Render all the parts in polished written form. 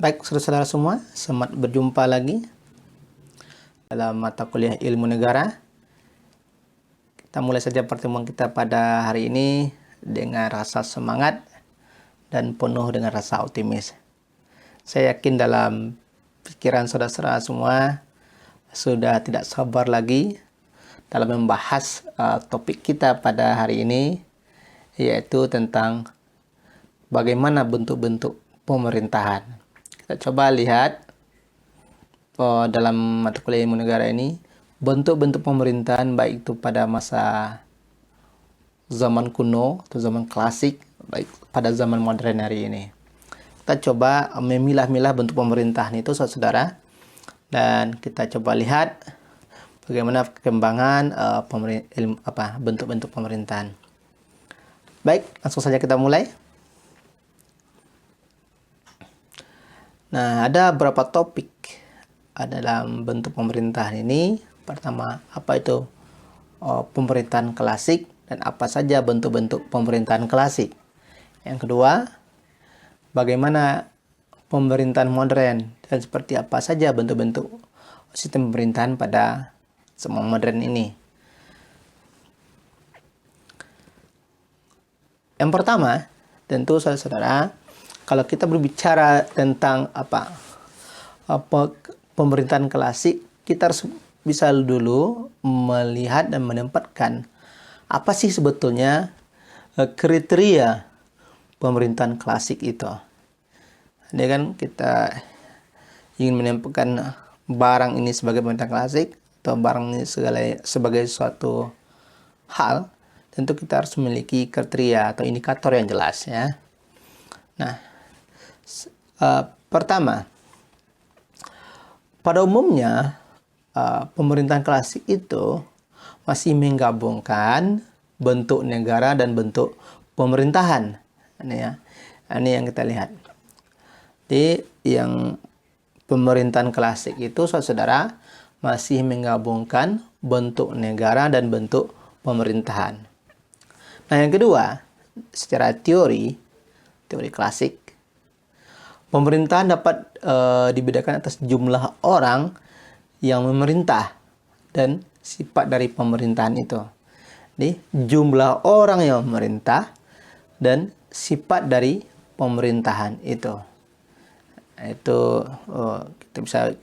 Baik, saudara-saudara semua, selamat berjumpa lagi dalam mata kuliah ilmu negara. Kita mulai saja pertemuan kita pada hari ini dengan rasa semangat dan penuh dengan rasa optimis. Saya yakin dalam pikiran saudara-saudara semua sudah tidak sabar lagi dalam membahas topik kita pada hari ini, yaitu tentang bagaimana bentuk-bentuk pemerintahan. Kita coba lihat dalam mata kuliah ilmu negara ini bentuk-bentuk pemerintahan, baik itu pada masa zaman kuno atau zaman klasik, baik pada zaman modern hari ini. Kita coba memilah-milah bentuk pemerintahan itu, saudara, dan kita coba lihat bagaimana perkembangan bentuk-bentuk pemerintahan. Baik, langsung saja kita mulai. Nah, ada beberapa topik dalam bentuk pemerintahan ini. Pertama, apa itu pemerintahan klasik dan apa saja bentuk-bentuk pemerintahan klasik. Yang kedua, bagaimana pemerintahan modern dan seperti apa saja bentuk-bentuk sistem pemerintahan pada zaman modern ini. Yang pertama, tentu saudara-saudara, kalau kita berbicara tentang pemerintahan klasik, kita harus bisa dulu melihat dan menempatkan apa sih sebetulnya kriteria pemerintahan klasik itu. Jadi kan kita ingin menempatkan barang ini sebagai pemerintahan klasik atau barang ini sebagai suatu hal, tentu kita harus memiliki kriteria atau indikator yang jelas, ya. Nah, pertama, pada umumnya pemerintahan klasik itu masih menggabungkan bentuk negara dan bentuk pemerintahan. Ini ya, ini yang kita lihat. Jadi yang pemerintahan klasik itu, saudara, masih menggabungkan bentuk negara dan bentuk pemerintahan. Nah, yang kedua, secara teori klasik, pemerintahan dapat dibedakan atas jumlah orang yang memerintah dan sifat dari pemerintahan itu. Jadi, jumlah orang yang memerintah dan sifat dari pemerintahan itu. Itu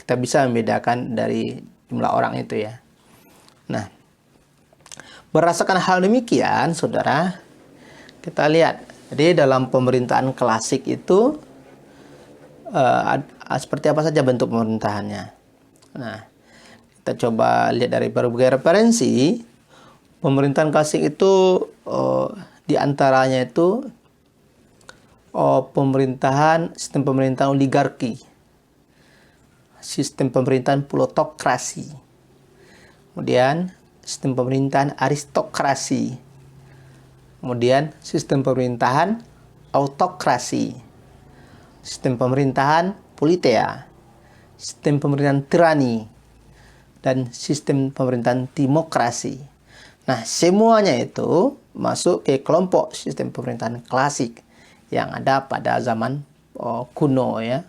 kita bisa membedakan dari jumlah orang itu, ya. Nah, berdasarkan hal demikian, saudara, kita lihat. Jadi dalam pemerintahan klasik itu seperti apa saja bentuk pemerintahannya. Nah, kita coba lihat dari berbagai referensi. Pemerintahan klasik itu diantaranya itu sistem pemerintahan oligarki, sistem pemerintahan plutokrasi, kemudian sistem pemerintahan aristokrasi, kemudian sistem pemerintahan autokrasi, sistem pemerintahan politea, sistem pemerintahan tirani, dan sistem pemerintahan demokrasi. Nah, semuanya itu masuk ke kelompok sistem pemerintahan klasik yang ada pada zaman kuno, ya.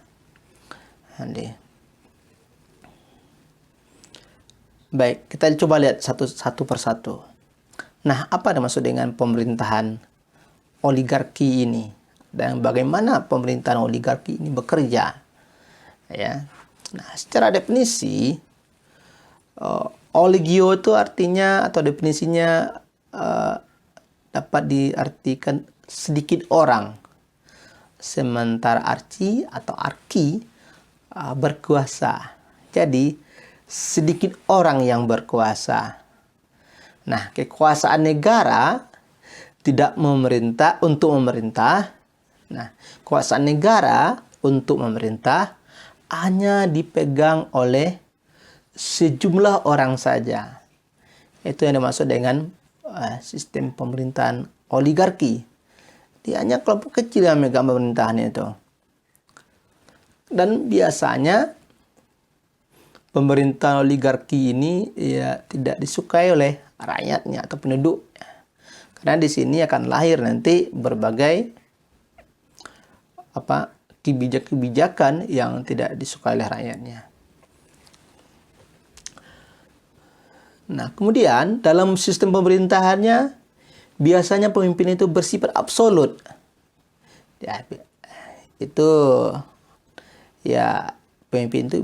Baik, kita coba lihat satu persatu. Nah, apa yang dimaksud dengan pemerintahan oligarki ini? Dan bagaimana pemerintahan oligarki ini bekerja? Ya. Nah, secara definisi, oligio itu artinya atau definisinya dapat diartikan sedikit orang. Sementara archi atau arki berkuasa. Jadi, sedikit orang yang berkuasa. Nah, kekuasaan negara tidak memerintah untuk memerintah. Nah, kekuasaan negara untuk memerintah hanya dipegang oleh sejumlah orang saja. Itu yang dimaksud dengan sistem pemerintahan oligarki. Dia hanya kelompok kecil yang memegang pemerintahan itu. Dan biasanya pemerintahan oligarki ini ya tidak disukai oleh rakyatnya atau penduduk. Karena di sini akan lahir nanti berbagai kebijakan yang tidak disukai oleh rakyatnya. Nah, kemudian dalam sistem pemerintahannya biasanya pemimpin itu bersifat absolut. Ya, itu ya pemimpin itu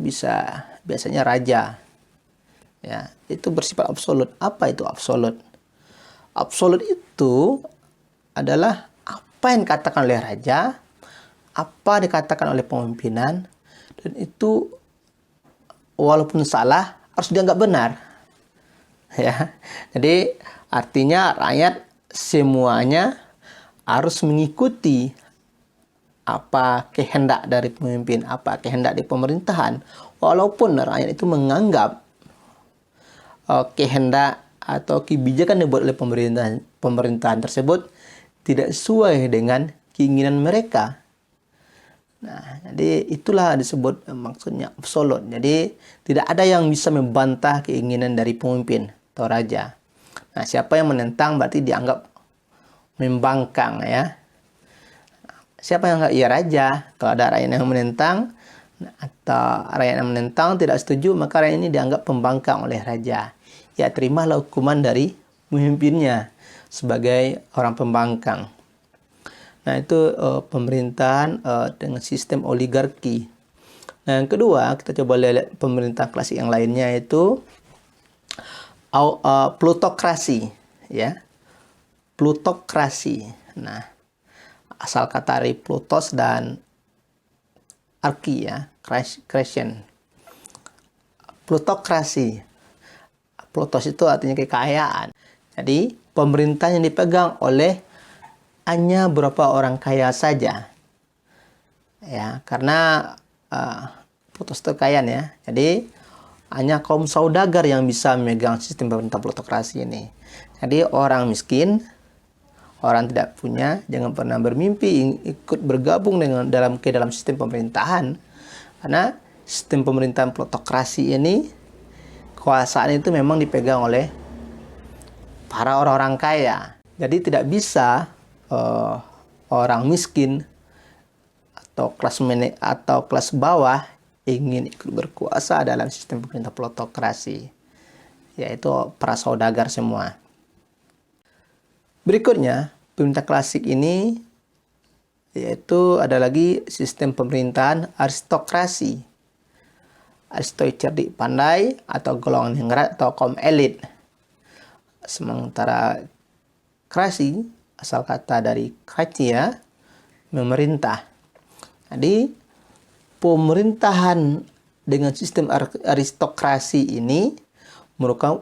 biasanya raja. Ya, itu bersifat absolut. Apa itu absolut? Absolut itu adalah apa yang dikatakan oleh raja, apa dikatakan oleh pemimpinan, dan itu walaupun salah harus dianggap benar. Ya, jadi artinya rakyat semuanya harus mengikuti apa kehendak dari pemimpin, apa kehendak di pemerintahan, walaupun rakyat itu menganggap kehendak atau kebijakan yang dibuat oleh pemerintahan tersebut tidak sesuai dengan keinginan mereka. Nah, jadi itulah disebut maksudnya absolut. Jadi tidak ada yang bisa membantah keinginan dari pemimpin atau raja. Nah, siapa yang menentang berarti dianggap membangkang, ya. Siapa yang enggak? Ya raja. Kalau ada rakyat yang menentang atau rakyat yang menentang tidak setuju, maka rakyat ini dianggap pembangkang oleh raja. Ya, terimalah hukuman dari pemimpinnya sebagai orang pembangkang. Nah, itu pemerintahan dengan sistem oligarki. Nah, yang kedua, kita coba lihat pemerintahan klasik yang lainnya, itu plutokrasi, ya. Plutokrasi. Nah, asal kata dari Plutos dan arki, ya, creation. Plutokrasi. Plutos itu artinya kekayaan. Jadi, pemerintah yang dipegang oleh hanya beberapa orang kaya saja. Ya, karena Plutos itu kaya, ya. Jadi, hanya kaum saudagar yang bisa memegang sistem pemerintah plutokrasi ini. Jadi, orang miskin, orang tidak punya, jangan pernah bermimpi ikut bergabung dalam sistem pemerintahan. Karena sistem pemerintahan plutokrasi ini, kekuasaan itu memang dipegang oleh para orang-orang kaya. Jadi tidak bisa orang miskin atau kelas bawah ingin ikut berkuasa dalam sistem pemerintah plutokrasi, yaitu para saudagar semua. Berikutnya, pemerintah klasik ini yaitu ada lagi sistem pemerintahan aristokrasi. Aristoi cerdik pandai atau golongan yang erat atau kaum elit. Sementara krasi asal kata dari kratia, memerintah. Jadi pemerintahan dengan sistem aristokrasi ini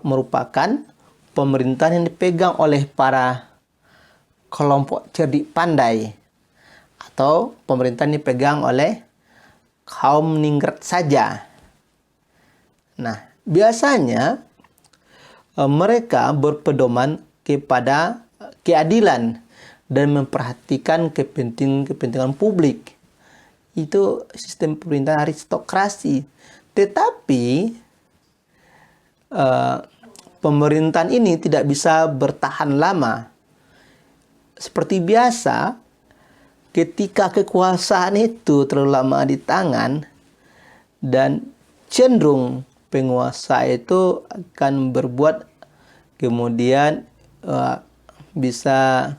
merupakan pemerintahan yang dipegang oleh para kelompok cerdik pandai atau pemerintahan yang dipegang oleh kaum ningrat saja. Nah, biasanya mereka berpedoman kepada keadilan dan memperhatikan kepentingan publik. Itu sistem pemerintahan aristokrasi. Tetapi pemerintahan ini tidak bisa bertahan lama. Seperti biasa, ketika kekuasaan itu terlalu lama di tangan dan cenderung penguasa itu akan berbuat kemudian bisa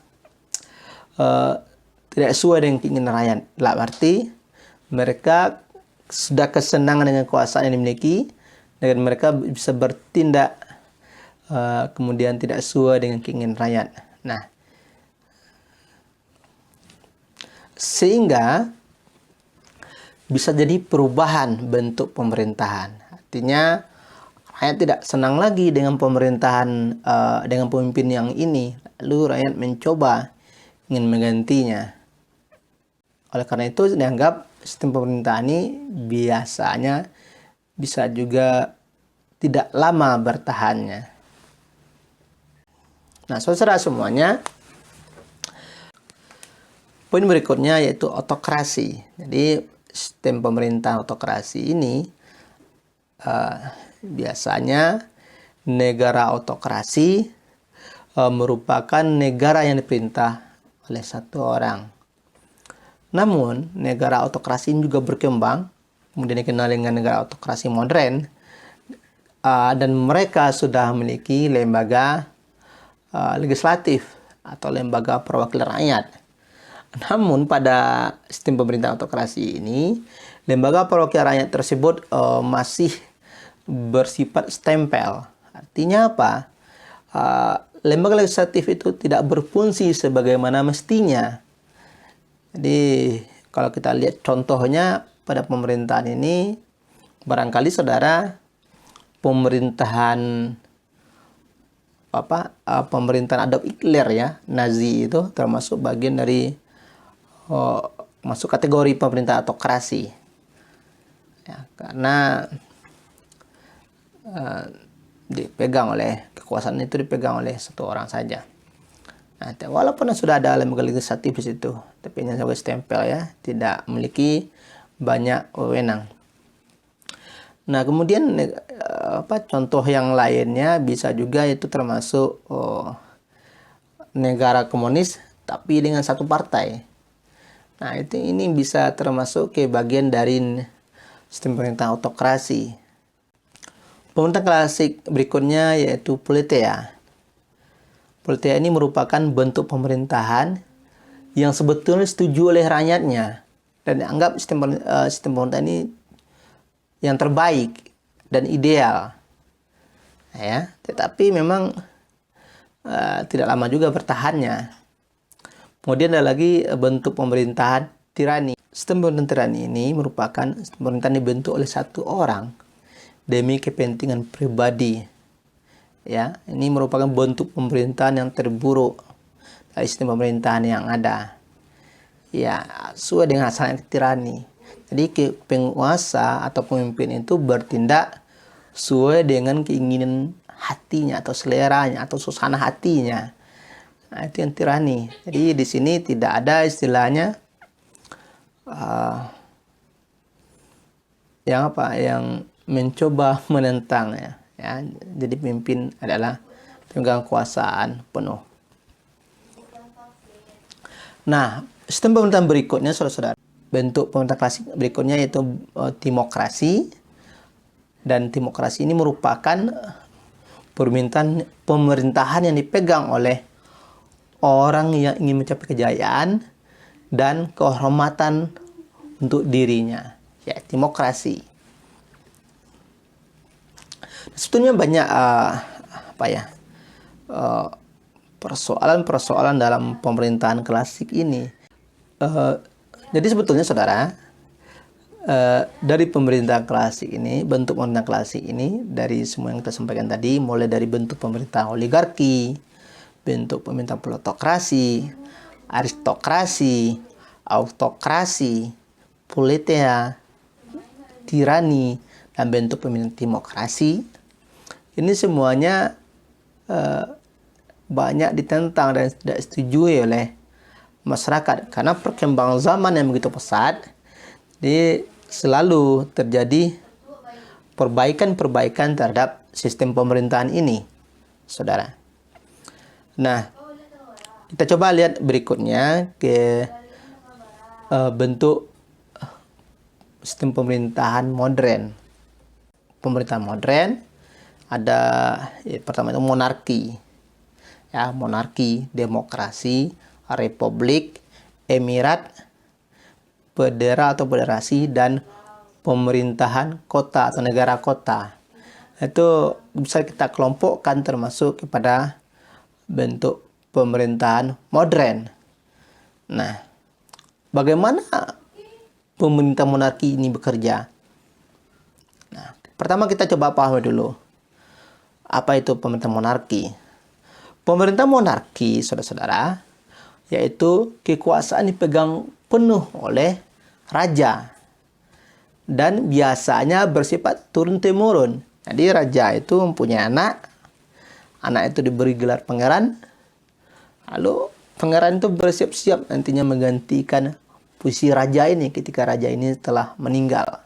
tidak sesuai dengan keinginan rakyat. Berarti mereka sudah kesenangan dengan kekuasaan yang dimiliki dan mereka bisa bertindak kemudian tidak sesuai dengan keinginan rakyat. Nah, sehingga bisa jadi perubahan bentuk pemerintahan. Artinya rakyat tidak senang lagi dengan pemerintahan dengan pemimpin yang ini, lalu rakyat mencoba ingin menggantinya. Oleh karena itu dianggap sistem pemerintahan ini biasanya bisa juga tidak lama bertahannya. Nah, saudara semuanya, poin berikutnya yaitu autokrasi. Jadi sistem pemerintahan autokrasi ini biasanya negara autokrasi merupakan negara yang diperintah oleh satu orang. Namun, negara autokrasi ini juga berkembang, kemudian dikenal dengan negara autokrasi modern, dan mereka sudah memiliki lembaga legislatif atau lembaga perwakilan rakyat. Namun pada sistem pemerintahan autokrasi ini, lembaga perwakilan rakyat tersebut masih bersifat stempel. Artinya apa? Lembaga legislatif itu tidak berfungsi sebagaimana mestinya. Jadi kalau kita lihat contohnya pada pemerintahan ini, barangkali saudara, pemerintahan Adolf Hitler ya, Nazi itu termasuk bagian dari masuk kategori pemerintah autokrasi ya, karena kekuasaan itu dipegang oleh satu orang saja. Nah, walaupun sudah ada lembaga legislatif di situ, tapi hanya sebagai stempel ya, tidak memiliki banyak wewenang. Nah, kemudian contoh yang lainnya bisa juga itu termasuk negara komunis tapi dengan satu partai. Nah, ini bisa termasuk ke bagian dari sistem pemerintahan autokrasi. Pemerintahan klasik berikutnya yaitu politea. Politea ini merupakan bentuk pemerintahan yang sebetulnya setuju oleh rakyatnya dan dianggap sistem pemerintahan ini yang terbaik dan ideal. Ya, tetapi memang tidak lama juga bertahannya. Kemudian ada lagi bentuk pemerintahan tirani. Sistem pemerintahan tirani ini merupakan sistem pemerintahan dibentuk oleh satu orang demi kepentingan pribadi. Ya, ini merupakan bentuk pemerintahan yang terburuk dari sistem pemerintahan yang ada. Ya, sesuai dengan asalnya tirani. Jadi penguasa atau pemimpin itu bertindak sesuai dengan keinginan hatinya atau seleranya atau suasana hatinya. Nah, itu yang tirani. Jadi di sini tidak ada istilahnya yang mencoba menentang ya. Jadi pemimpin adalah pemegang kekuasaan penuh. Nah, sistem pemerintahan berikutnya saudara-saudara. Bentuk pemerintahan klasik berikutnya yaitu demokrasi. Dan demokrasi ini merupakan pemerintahan yang dipegang oleh orang yang ingin mencapai kejayaan dan kehormatan untuk dirinya, ya demokrasi. Sebetulnya banyak persoalan-persoalan dalam pemerintahan klasik ini. Jadi sebetulnya saudara, dari pemerintahan klasik ini, bentuk pemerintahan klasik ini, dari semua yang kita sampaikan tadi, mulai dari bentuk pemerintahan oligarki, bentuk pemerintahan plutokrasi, aristokrasi, autokrasi, politea, tirani, dan bentuk pemerintahan demokrasi. Ini semuanya banyak ditentang dan tidak disetujui oleh masyarakat karena perkembangan zaman yang begitu pesat. Jadi selalu terjadi perbaikan-perbaikan terhadap sistem pemerintahan ini, saudara. Nah, kita coba lihat berikutnya ke bentuk sistem pemerintahan modern. Pemerintahan modern ada pertama itu monarki. Ya, monarki, demokrasi, republik, emirat, federal atau federasi, dan pemerintahan kota atau negara kota. Itu bisa kita kelompokkan termasuk kepada bentuk pemerintahan modern. Nah, bagaimana pemerintah monarki ini bekerja? Nah, pertama kita coba pahami dulu apa itu pemerintah monarki. Pemerintah monarki, saudara-saudara, yaitu kekuasaan dipegang penuh oleh raja dan biasanya bersifat turun-temurun. Jadi raja itu mempunyai anak itu diberi gelar pangeran, lalu pangeran itu bersiap-siap nantinya menggantikan posisi raja ini ketika raja ini telah meninggal.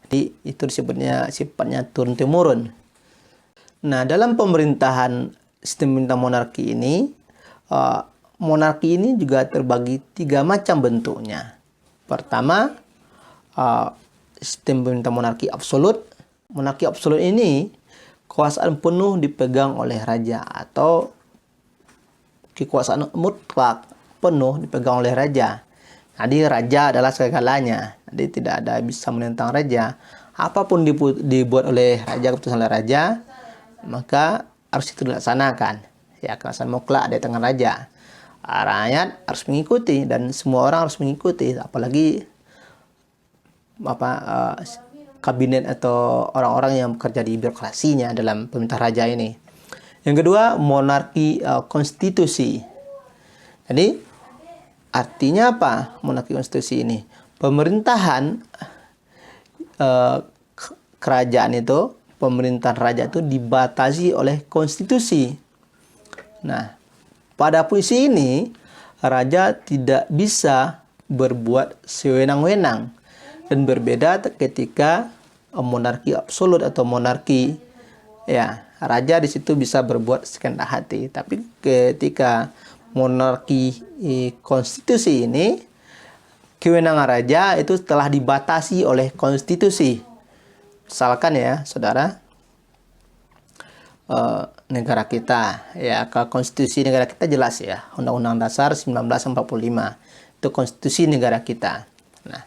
Jadi itu sifatnya turun-temurun. Nah, dalam pemerintahan sistem pemerintahan monarki ini juga terbagi 3 macam bentuknya. Pertama, sistem pemerintah monarki absolut. Monarki absolut ini kekuasaan penuh dipegang oleh raja, atau kekuasaan mutlak penuh dipegang oleh raja. Jadi raja adalah segalanya. Jadi tidak ada bisa menentang raja. Apapun dibuat oleh raja, keputusan oleh raja, maka harus itu dilaksanakan. Ya, kekuasaan mutlak ada di tangan raja. Rakyat harus mengikuti, dan semua orang harus mengikuti. Apalagi kabinet atau orang-orang yang bekerja di birokrasinya dalam pemerintah raja ini. Yang kedua, monarki konstitusi. Jadi artinya apa monarki konstitusi ini? Pemerintahan kerajaan itu, pemerintahan raja itu dibatasi oleh konstitusi. Nah, pada posisi ini raja tidak bisa berbuat sewenang-wenang, dan berbeda ketika monarki absolut atau monarki, ya, raja di situ bisa berbuat sekehendak hati. Tapi ketika monarki konstitusi ini, kewenangan raja itu telah dibatasi oleh konstitusi. Misalkan ya, saudara, negara kita, ya, ke konstitusi negara kita jelas ya, Undang-Undang Dasar 1945 itu konstitusi negara kita. Nah,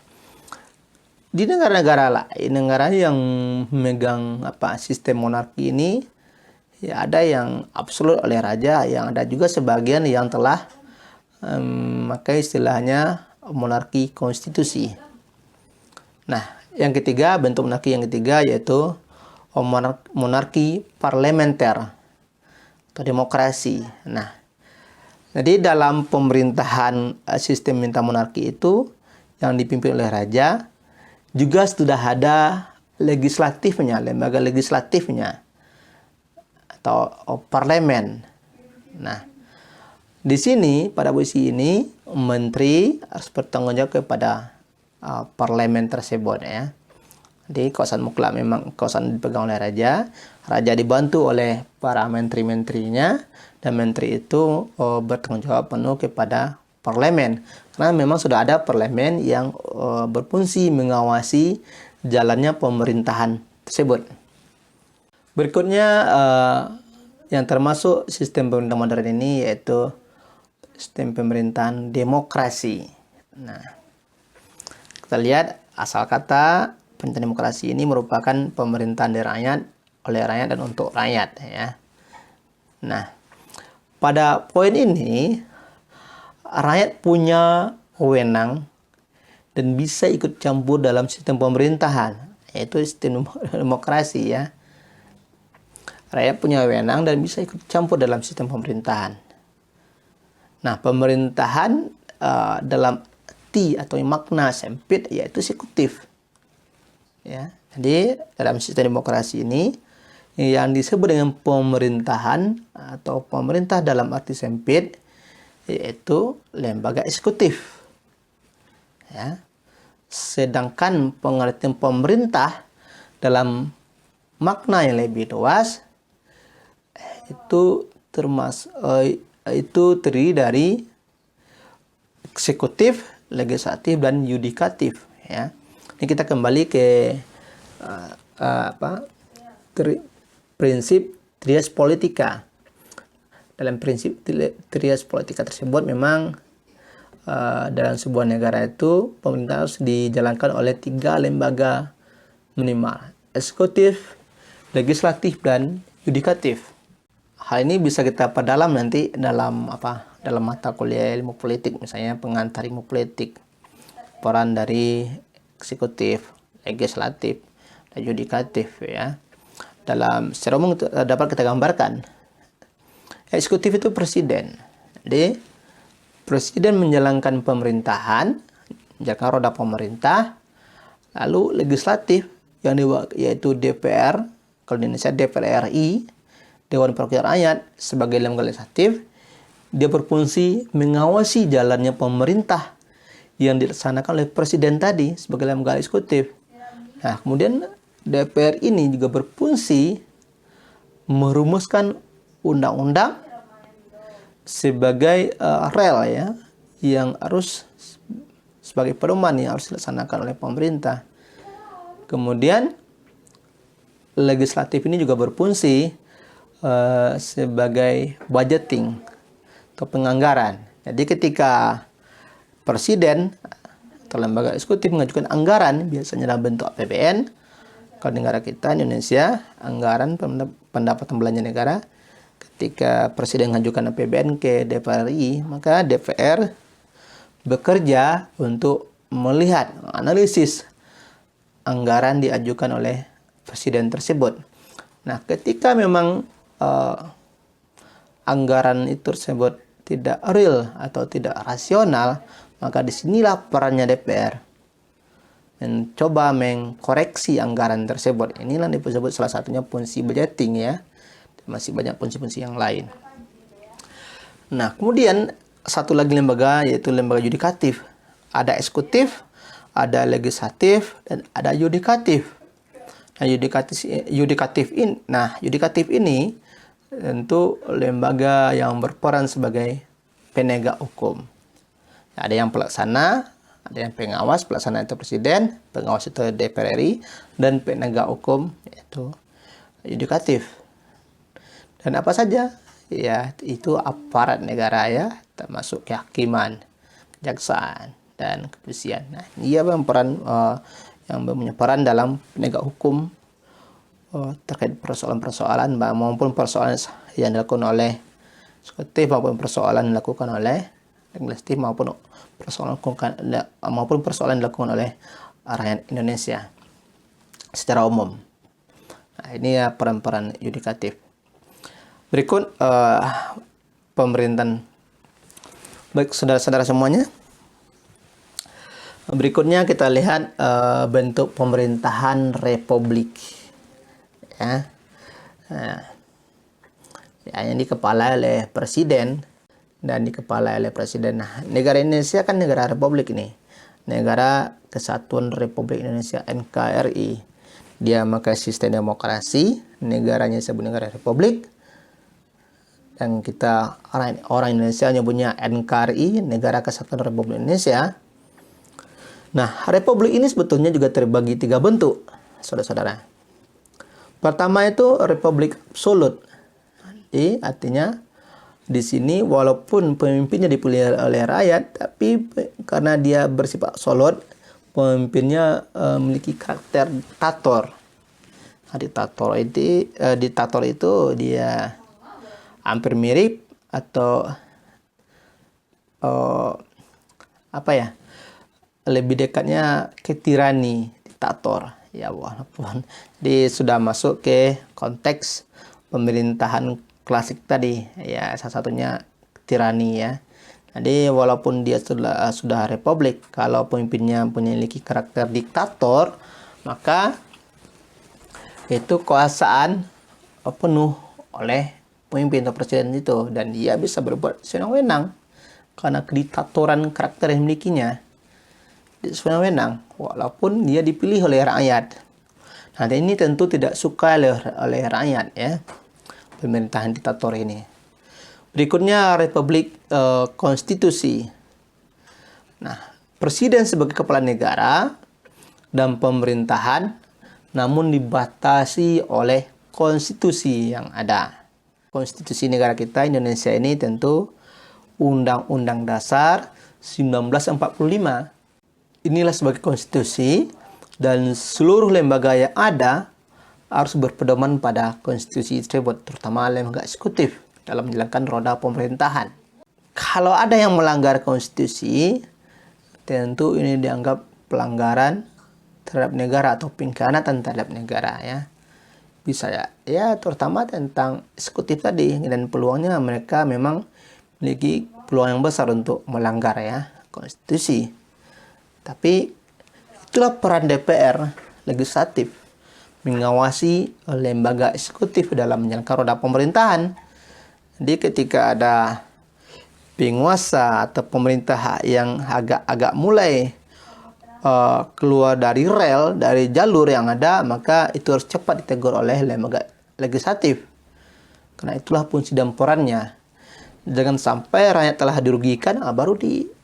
di negara-negara lain, negara yang memegang sistem monarki ini, ya, ada yang absolut oleh raja, yang ada juga sebagian yang telah memakai istilahnya monarki konstitusi. Nah, yang ketiga, bentuk monarki yang ketiga yaitu monarki parlementer atau demokrasi. Nah, jadi dalam pemerintahan sistem pemerintah monarki itu yang dipimpin oleh raja, juga sudah ada legislatifnya, lembaga legislatifnya atau parlemen. Nah, di sini pada posisi ini menteri harus bertanggung jawab kepada parlemen tersebut, ya. Jadi kekuasaan mutlak memang kekuasaan dipegang oleh raja. Raja dibantu oleh para menteri-menterinya, dan menteri itu bertanggung jawab penuh kepada parlemen. Karena memang sudah ada parlemen yang berfungsi mengawasi jalannya pemerintahan tersebut. Berikutnya yang termasuk sistem pemerintahan modern ini yaitu sistem pemerintahan demokrasi. Nah, kita lihat asal kata pemerintahan demokrasi ini merupakan pemerintahan dari rakyat, oleh rakyat, dan untuk rakyat, ya. Nah, pada poin ini rakyat punya wewenang dan bisa ikut campur dalam sistem pemerintahan, yaitu sistem demokrasi, ya. Rakyat punya wewenang dan bisa ikut campur dalam sistem pemerintahan. Nah, pemerintahan dalam arti atau makna sempit yaitu eksekutif. Ya, jadi dalam sistem demokrasi ini yang disebut dengan pemerintahan atau pemerintah dalam arti sempit yaitu lembaga eksekutif. Ya. Sedangkan pengertian pemerintah dalam makna yang lebih luas itu terdiri dari eksekutif, legislatif, dan yudikatif, ya. Ini kita kembali ke prinsip trias politika. Dalam prinsip trias politika tersebut memang dalam sebuah negara itu pemerintah harus dijalankan oleh 3 lembaga minimal: eksekutif, legislatif, dan yudikatif. Hal ini bisa kita perdalam nanti dalam mata kuliah ilmu politik, misalnya pengantar ilmu politik, peran dari eksekutif, legislatif, dan yudikatif, ya. Secara umum dapat kita gambarkan. Eksekutif itu presiden. Jadi presiden menjalankan pemerintahan, menjalankan roda pemerintah. Lalu legislatif yaitu DPR, kalau di Indonesia DPR RI, Dewan Perwakilan Rakyat, sebagai lembaga legislatif, dia berfungsi mengawasi jalannya pemerintah yang dilaksanakan oleh presiden tadi sebagai lembaga eksekutif. Nah, kemudian DPR ini juga berfungsi merumuskan undang-undang sebagai rel, ya, yang harus sebagai pedoman yang harus dilaksanakan oleh pemerintah. Kemudian legislatif ini juga berfungsi sebagai budgeting atau penganggaran. Jadi ketika presiden atau lembaga eksekutif mengajukan anggaran, biasanya dalam bentuk APBN, kalau negara kita Indonesia, anggaran pendapatan belanja negara, ketika presiden mengajukan APBN ke DPR RI, maka DPR bekerja untuk melihat, analisis anggaran diajukan oleh presiden tersebut. Nah, ketika memang anggaran itu tersebut tidak real atau tidak rasional, maka disinilah perannya DPR mencoba mengkoreksi anggaran tersebut. Inilah disebut salah satunya fungsi budgeting ya. Masih banyak fungsi-fungsi yang lain. Nah, kemudian satu lagi lembaga yaitu lembaga yudikatif. Ada eksekutif, ada legislatif, dan ada yudikatif. Nah, yudikatif ini tentu lembaga yang berperan sebagai penegak hukum. Ada yang pelaksana, ada yang pengawas. Pelaksana itu presiden, pengawas itu DPR RI, dan penegak hukum yaitu yudikatif. Dan apa saja? Ya, itu aparat negara ya, termasuk kehakiman, kejaksaan, dan kepolisian. Nah, dia berperan yang punya peran dalam penegak hukum terkait persoalan-persoalan maupun persoalan yang dilakukan oleh eksekutif maupun persoalan yang dilakukan oleh legislatif maupun persoalan dilakukan oleh rakyat Indonesia secara umum. Nah, ini ya peran-peran yudikatif. Berikut pemerintahan. Baik saudara-saudara semuanya, berikutnya kita lihat bentuk pemerintahan republik. Ya, yang dikepalai oleh presiden dan dikepalai oleh presiden. Nah, negara Indonesia kan negara republik ini, negara Kesatuan Republik Indonesia NKRI. Dia memakai sistem demokrasi, negaranya disebut negara republik, dan kita orang Indonesia menyebutnya NKRI, Negara Kesatuan Republik Indonesia. Nah, republik ini sebetulnya juga terbagi 3 bentuk, saudara-saudara. Pertama itu republik absolut. Jadi artinya di sini walaupun pemimpinnya dipilih oleh rakyat, tapi karena dia bersifat absolut, pemimpinnya memiliki karakter diktator. Nah, diktator itu dia hampir mirip atau lebih dekatnya ke tirani, diktator. Ya walaupun dia sudah masuk ke konteks pemerintahan klasik tadi, ya salah satunya tirani ya. Jadi walaupun dia sudah republik, kalau pemimpinnya memiliki karakter diktator, maka itu kekuasaan penuh oleh pemimpin atau presiden itu, dan dia bisa berbuat sewenang-wenang karena kediktatoran karakter yang dimilikinya. Sewenang-wenang walaupun dia dipilih oleh rakyat. Nah, ini tentu tidak suka oleh rakyat ya, pemerintahan diktator ini. Berikutnya republik konstitusi. Nah, presiden sebagai kepala negara dan pemerintahan namun dibatasi oleh konstitusi yang ada. Konstitusi negara kita Indonesia ini tentu Undang-Undang Dasar 1945. Inilah sebagai konstitusi, dan seluruh lembaga yang ada harus berpedoman pada konstitusi tersebut, terutama lembaga eksekutif dalam menjalankan roda pemerintahan. Kalau ada yang melanggar konstitusi, tentu ini dianggap pelanggaran terhadap negara atau pengkhianatan terhadap negara ya. Bisa ya terutama tentang eksekutif tadi, dan peluangnya mereka memang memiliki peluang yang besar untuk melanggar ya konstitusi. Tapi itulah peran DPR legislatif, mengawasi lembaga eksekutif dalam menjalankan roda pemerintahan. Jadi ketika ada penguasa atau pemerintah yang agak mulai keluar dari rel, dari jalur yang ada, maka itu harus cepat ditegur oleh lembaga legislatif. Karena itulah fungsi dan perannya. Jangan sampai rakyat telah dirugikan, baru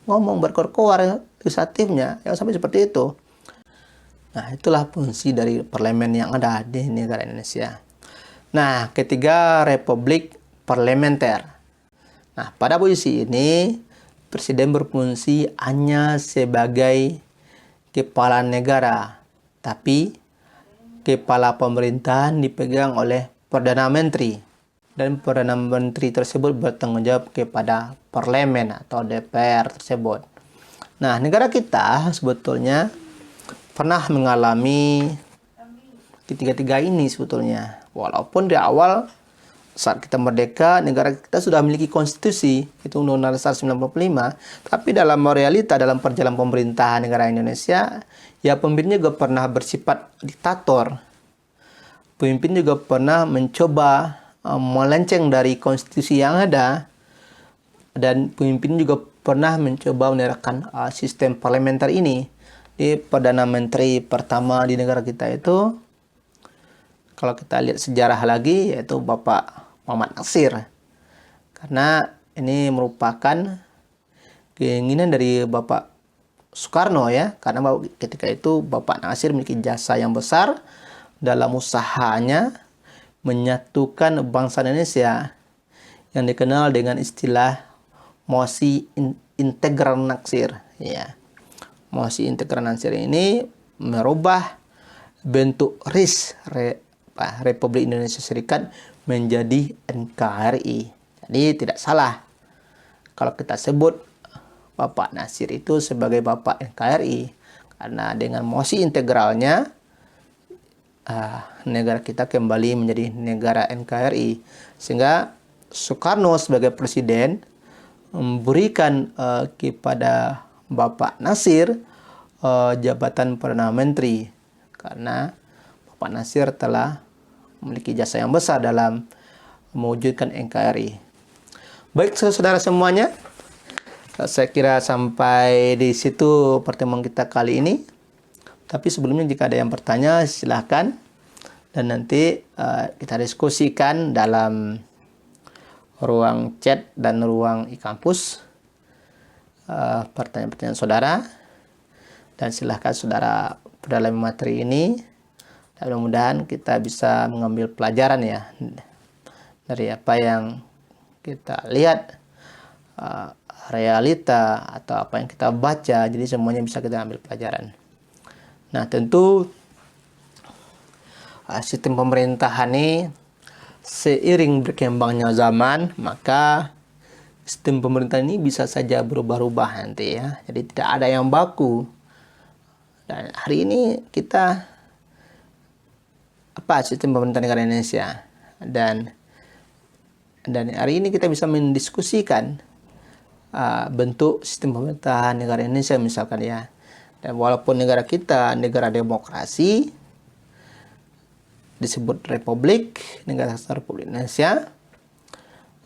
ngomong berkor-kor legislatifnya, yang sampai seperti itu. Nah, itulah fungsi dari parlemen yang ada di negara Indonesia. Nah, ketiga, republik parlementer. Nah, pada posisi ini, presiden berfungsi hanya sebagai kepala negara, tapi kepala pemerintahan dipegang oleh Perdana Menteri. Dan Perdana Menteri tersebut bertanggung jawab kepada parlemen atau DPR tersebut. Nah, negara kita sebetulnya pernah mengalami ketiga-tiga ini sebetulnya. Walaupun di awal saat kita merdeka, negara kita sudah memiliki konstitusi, itu Undang-Undang Dasar 1945, tapi dalam realita, dalam perjalanan pemerintahan negara Indonesia, ya pemimpinnya juga pernah bersifat diktator. Pemimpin juga pernah mencoba melenceng dari konstitusi yang ada, dan pemimpin juga pernah mencoba menerapkan sistem parlementer ini. Di Perdana Menteri pertama di negara kita itu, kalau kita lihat sejarah lagi, yaitu Bapak Muhammad Natsir. Karena ini merupakan keinginan dari Bapak Soekarno ya, karena ketika itu Bapak Natsir memiliki jasa yang besar dalam usahanya menyatukan bangsa Indonesia yang dikenal dengan istilah mosi integral Natsir ya. Mosi integral Natsir ini merubah bentuk RIS Republik Indonesia Serikat menjadi NKRI. Jadi tidak salah kalau kita sebut Bapak Natsir itu sebagai Bapak NKRI, karena dengan mosi integralnya negara kita kembali menjadi negara NKRI, sehingga Soekarno sebagai presiden memberikan kepada Bapak Natsir jabatan Perdana Menteri, karena Bapak Natsir telah memiliki jasa yang besar dalam mewujudkan NKRI. Baik saudara semuanya, saya kira sampai di situ pertemuan kita kali ini. Tapi sebelumnya jika ada yang bertanya silahkan, dan nanti kita diskusikan dalam ruang chat dan ruang e-kampus pertanyaan-pertanyaan saudara, dan silahkan saudara berdalami materi ini, dan mudah-mudahan kita bisa mengambil pelajaran ya dari apa yang kita lihat, realita atau apa yang kita baca, jadi semuanya bisa kita ambil pelajaran. Nah, tentu sistem pemerintahan ini seiring berkembangnya zaman, maka sistem pemerintahan ini bisa saja berubah-ubah nanti ya. Jadi tidak ada yang baku. Dan hari ini kita apa sistem pemerintahan negara Indonesia, dan hari ini kita bisa mendiskusikan bentuk sistem pemerintahan negara Indonesia misalkan ya. Dan walaupun negara kita negara demokrasi, disebut republik, negara kesatuan Republik Indonesia,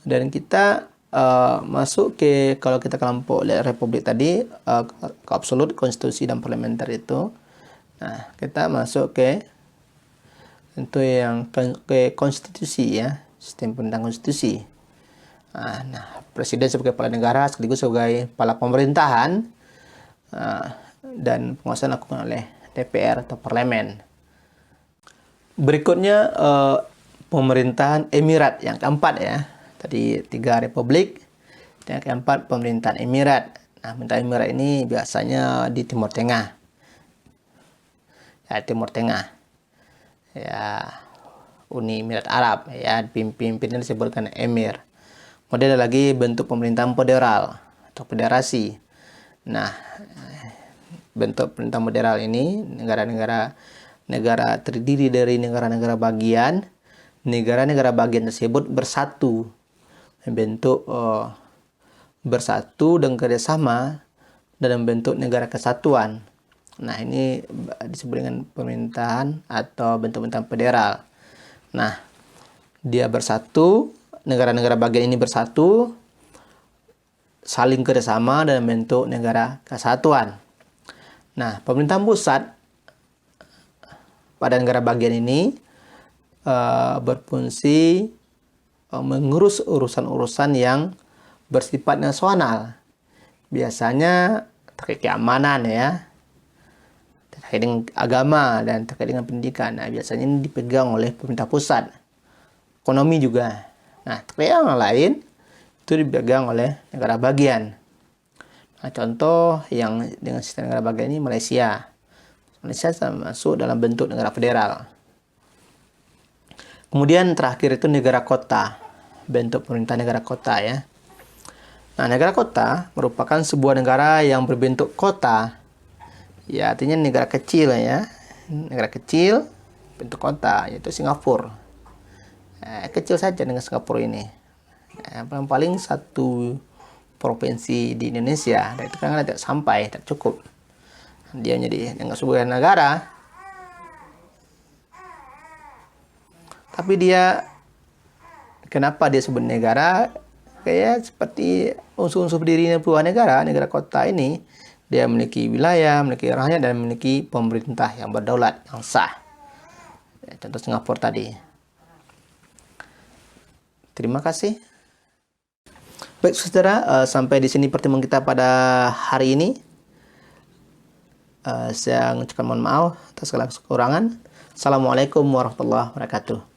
dan kita masuk ke, kalau kita kelompok republik tadi, ke absolut, konstitusi dan parlementer itu. Nah, kita masuk ke tentu yang ke konstitusi ya, sistem pemerintahan konstitusi. Nah, presiden sebagai kepala negara sekaligus sebagai kepala pemerintahan, dan penguasaan dilakukan oleh DPR atau parlemen. Berikutnya pemerintahan emirat yang keempat ya. Tadi 3 republik, yang keempat pemerintahan emirat. Nah, pemerintahan emirat ini biasanya di Timur Tengah. Ya, Timur Tengah. Ya, Uni Emirat Arab ya, pimpinnya disebutkan emir. Kemudian ada lagi bentuk pemerintahan federal atau federasi. Nah, bentuk pemerintahan federal ini negara terdiri dari negara-negara bagian. Negara-negara bagian tersebut bersatu, membentuk bersatu dan kerjasama dalam bentuk negara kesatuan. Nah, ini disebut dengan pemerintahan atau bentuk pemerintahan federal. Nah, dia bersatu, negara-negara bagian ini bersatu, saling kerjasama dalam bentuk negara kesatuan. Nah, pemerintahan pusat pada negara bagian ini berfungsi mengurus urusan-urusan yang bersifat nasional, biasanya terkait keamanan ya, terkait dengan agama dan terkait dengan pendidikan. Nah, biasanya ini dipegang oleh pemerintah pusat. Ekonomi juga. Nah, terkait yang lain itu dipegang oleh negara bagian. Nah, contoh yang dengan sistem negara bagian ini Malaysia. Malaysia masuk dalam bentuk negara federal. Kemudian terakhir itu negara kota, bentuk pemerintah negara kota ya. Nah, negara kota merupakan sebuah negara yang berbentuk kota. Ya, artinya negara kecil ya. Negara kecil bentuk kota, yaitu Singapura. Kecil saja dengan Singapura ini. Paling satu provinsi di Indonesia, dan itu kan tidak sampai, tidak cukup. Dia menjadi dengan sebuah negara, tapi dia kenapa dia sebut negara? Kayak seperti unsur-unsur berdirinya sebuah negara kota ini, dia memiliki wilayah, memiliki rakyat, dan memiliki pemerintah yang berdaulat, yang sah. Contoh Singapura tadi. Terima kasih. Baik saudara, sampai di sini pertemuan kita pada hari ini. Saya mengucapkan mohon maaf atas segala kekurangan. Assalamualaikum warahmatullahi wabarakatuh.